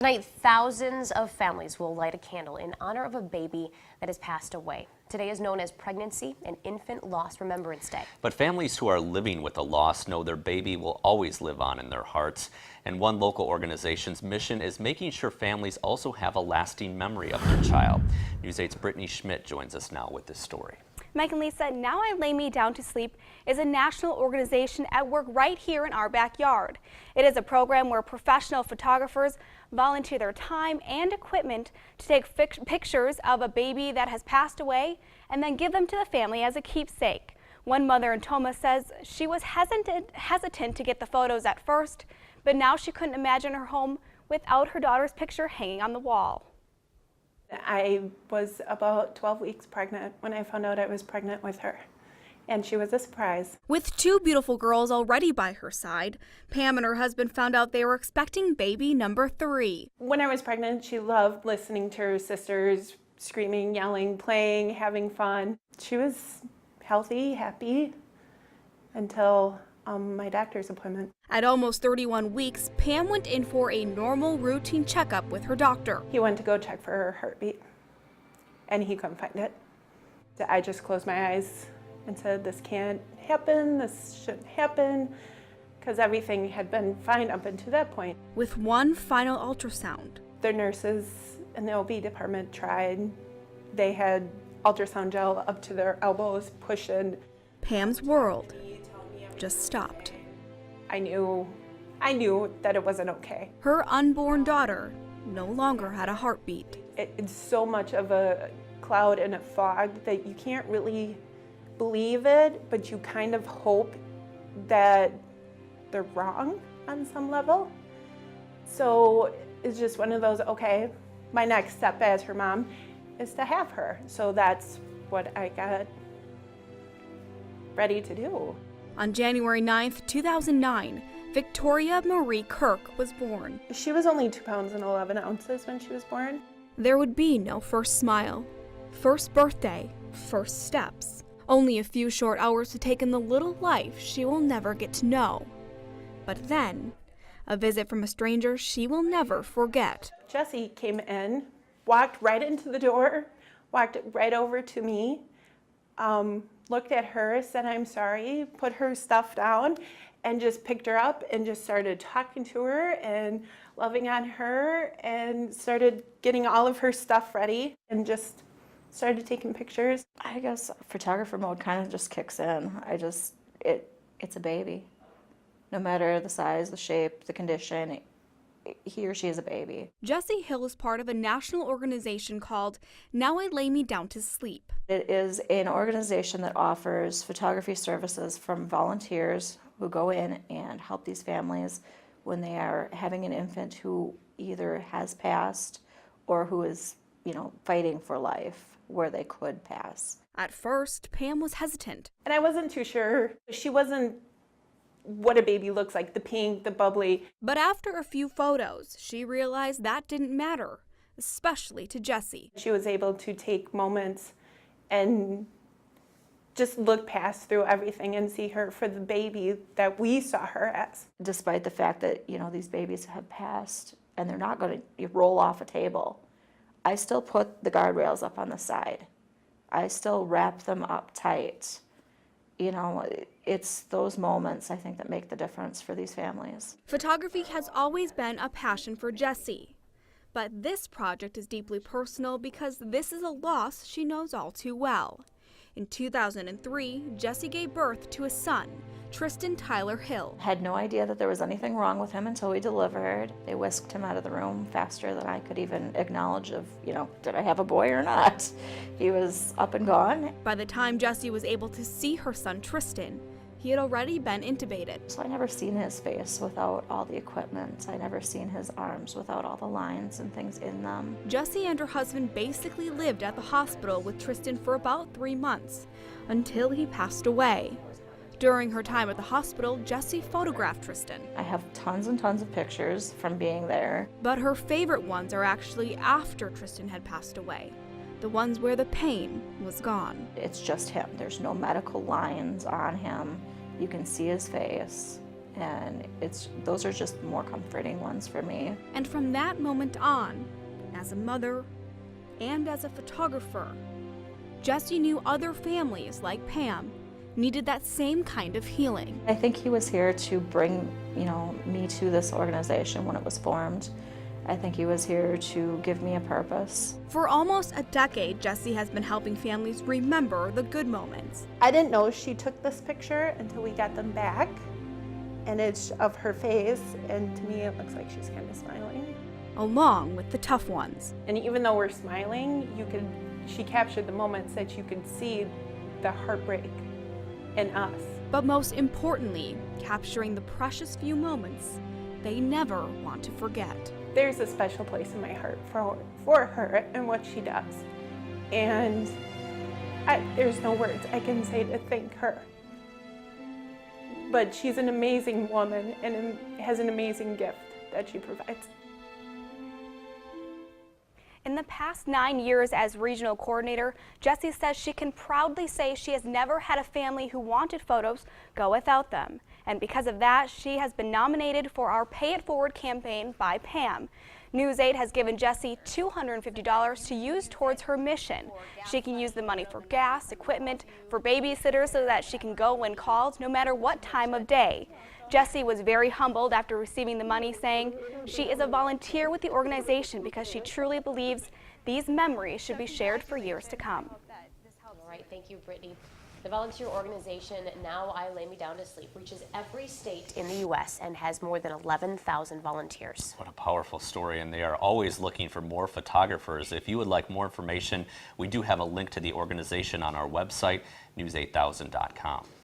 Tonight, thousands of families will light a candle in honor of a baby that has passed away. Today is known as Pregnancy and Infant Loss Remembrance Day. But families who are living with a loss know their baby will always live on in their hearts. And one local organization's mission is making sure families also have a lasting memory of their child. News 8's Brittany Schmidt joins us now with this story. Mike and Lisa, Now I Lay Me Down to Sleep is a national organization at work right here in our backyard. It is a program where professional photographers volunteer their time and equipment to take pictures of a baby that has passed away and then give them to the family as a keepsake. One mother in Tomah says she was hesitant to get the photos at first, but now she couldn't imagine her home without her daughter's picture hanging on the wall. I was about 12 weeks pregnant when I found out I was pregnant with her, and she was a surprise. With two beautiful girls already by her side, Pam and her husband found out they were expecting baby number 3. When I was pregnant, she loved listening to her sisters screaming, yelling, playing, having fun. She was healthy, happy, until my doctor's appointment. At almost 31 weeks, Pam went in for a normal routine checkup with her doctor. He went to go check for her heartbeat, and he couldn't find it. I just closed my eyes and said, this can't happen, this shouldn't happen, because everything had been fine up until that point. With one final ultrasound, The nurses in the OB department tried. They had ultrasound gel up to their elbows, pushing. Pam's world just stopped. I knew that it wasn't okay. Her unborn daughter no longer had a heartbeat. It's so much of a cloud and a fog that you can't really believe it, but you kind of hope that they're wrong on some level. So it's just one of those, okay, my next step as her mom is to have her. So that's what I got ready to do. On January 9th, 2009, Victoria Marie Kirk was born. She was only 2 pounds and 11 ounces when she was born. There would be no first smile, first birthday, first steps. Only a few short hours to take in the little life she will never get to know. But then, a visit from a stranger she will never forget. Jesse came in, walked right into the door, walked right over to me, looked at her, said I'm sorry, put her stuff down, and just picked her up and just started talking to her and loving on her and started getting all of her stuff ready and just started taking pictures. I guess photographer mode kind of just kicks in. It's a baby. No matter the size, the shape, the condition, he or she is a baby. Jesse Hill is part of a national organization called Now I Lay Me Down to Sleep. It is an organization that offers photography services from volunteers who go in and help these families when they are having an infant who either has passed or who is, fighting for life where they could pass. At first, Pam was hesitant. And I wasn't too sure. She wasn't what a baby looks like, the pink, the bubbly. But after a few photos, she realized that didn't matter, especially to Jesse. She was able to take moments and just look past through everything and see her for the baby that we saw her as. Despite the fact that, these babies have passed and they're not going to roll off a table, I still put the guardrails up on the side. I still wrap them up tight. It's those moments, I think, that make the difference for these families. Photography has always been a passion for Jessie. But this project is deeply personal because this is a loss she knows all too well. In 2003, Jessie gave birth to a son, Tristan Tyler Hill. Had no idea that there was anything wrong with him until we delivered. They whisked him out of the room faster than I could even acknowledge of, did I have a boy or not? He was up and gone. By the time Jessie was able to see her son Tristan, he had already been intubated. So I never seen his face without all the equipment. I never seen his arms without all the lines and things in them. Jessie and her husband basically lived at the hospital with Tristan for about 3 months, until he passed away. During her time at the hospital, Jessie photographed Tristan. I have tons and tons of pictures from being there. But her favorite ones are actually after Tristan had passed away. The ones where the pain was gone. It's just him. There's no medical lines on him. You can see his face. and those are just more comforting ones for me. And from that moment on, as a mother and as a photographer, Jessie knew other families like Pam needed that same kind of healing. I think he was here to bring, me to this organization when it was formed. I think he was here to give me a purpose. For almost a decade, Jessie has been helping families remember the good moments. I didn't know she took this picture until we got them back, and it's of her face, and to me it looks like she's kind of smiling. Along with the tough ones. And even though we're smiling, she captured the moments that you could see the heartbreak in us. But most importantly, capturing the precious few moments they never want to forget. There's a special place in my heart for her and what she does. And there's no words I can say to thank her. But she's an amazing woman and has an amazing gift that she provides. In the past 9 years as regional coordinator, Jessie says she can proudly say she has never had a family who wanted photos go without them. And because of that, she has been nominated for our Pay It Forward campaign by Pam. News 8 has given Jessie $250 to use towards her mission. She can use the money for gas, equipment, for babysitters so that she can go when called no matter what time of day. Jessie was very humbled after receiving the money, saying she is a volunteer with the organization because she truly believes these memories should be shared for years to come. All right, thank you, Brittany. The volunteer organization Now I Lay Me Down to Sleep reaches every state in the U.S. and has more than 11,000 volunteers. What a powerful story, and they are always looking for more photographers. If you would like more information, we do have a link to the organization on our website, news8000.com.